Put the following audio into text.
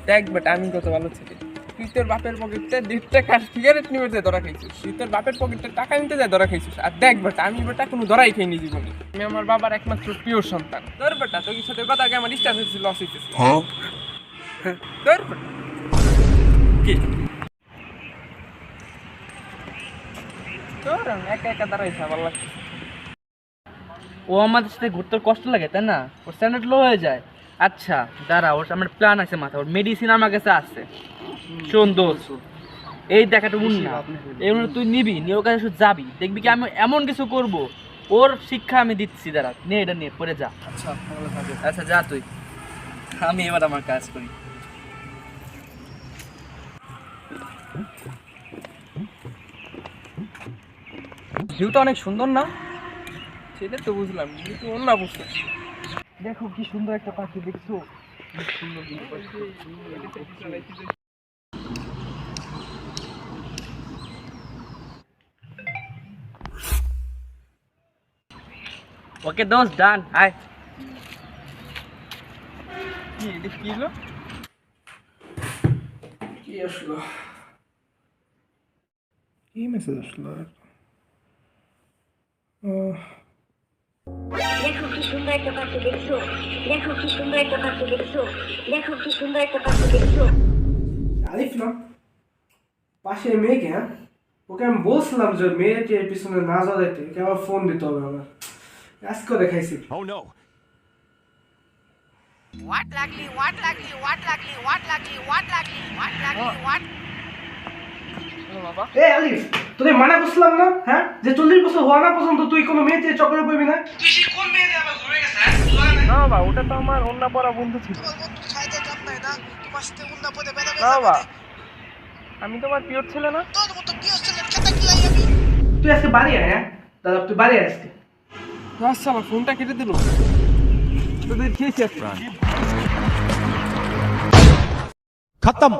দেখ বেটা আমি কত ভালো ছেলে, তুই তোর বাপের পকেটে 1.5 টাকার সিগারেট নিয়ে যায় ধরা খাইছিস, তুই তোর বাপের পকেটে টাকা নিতে যায় ধরা খাইছিস। আর দেখ বেটা আমি বেটা কোনো ধরাই খাইনি জীবনে, আমি আমার বাবার একমাত্র প্রিয় সন্তান। তোর বেটা তোর সাথে কথা আগে আমার স্ট্যাটাস লস হইতেছে। তোর বেটা কি তোর একা একা দাঁড়াইছে ভালো লাগছে। ও আমাদের সাথে ঘুরতে কষ্ট লাগে তাই না, ওর স্ট্যান্ডার্ড লো হয়ে যায়। আচ্ছা দাঁড়া, ওর আমার প্ল্যান আছে মাথা, ওর মেডিসিন আমার কাছে আছে। শোন দোস্ত, এই দেখাটা মুন না, এমন তুই নিবি নিয়ে ওর কাছে শুধু যাবি, দেখবি কি আমি এমন কিছু করব, ওর শিক্ষা আমি দিচ্ছি। দাঁড়া নে এটা নিয়ে পরে যা। আচ্ছা ভালো থাকে। আচ্ছা যা তুই, আমি এবার আমার কাজ করি। ভিউটা অনেক সুন্দর না? সেটা তো বুঝলাম কিন্তু অন্য বুঝতে দেখো কি সুন্দর একটা পাখি দেখছো, কি সুন্দর কিন্তু পাখি। ওকে দোস্ত ডান, আয়। কি এটা কি হলো? কি আসলো? কি মেসেজ আসলো? দেখো কি সুন্দর একটা পাখি দেখছো, দেখো কি সুন্দর একটা পাখি দেখছো, দেখো কি সুন্দর একটা পাখি দেখছো। আলিফ না পাশে মেয়েকে, হ্যাঁ ওকে আমি বলছিলাম যে মেয়েকে পিছনে না জড়াইতে, ওকে আবার ফোন দিতে হবে আমার, আজ করে খাইছি। Oh no. What luckily, what luckily, what luckily, what luckily, what luckily, what luckily, what? বাবা এ আলিফ তোরে মানা করছিলাম না, হ্যাঁ যে 40 বছর হওয়া না পর্যন্ত তুই কোনো মেয়েতে চক্করে পড়বি না। তুই সেই কোন মেয়েতে আবার ঘুরে গেছিস? না বাবা ওটা তো আমার অন্য পড়া বন্ধু ছিল। না বাবা আমি তোমার পিওর ছিল না। তুই আজকে বাড়ি আয়, হ্যাঁ দাদা তুই বাড়ি আয় আজকে। আচ্ছা আমার ফোনটা কেটে দিল, তোদের খেয়েছি একটা। Cut them.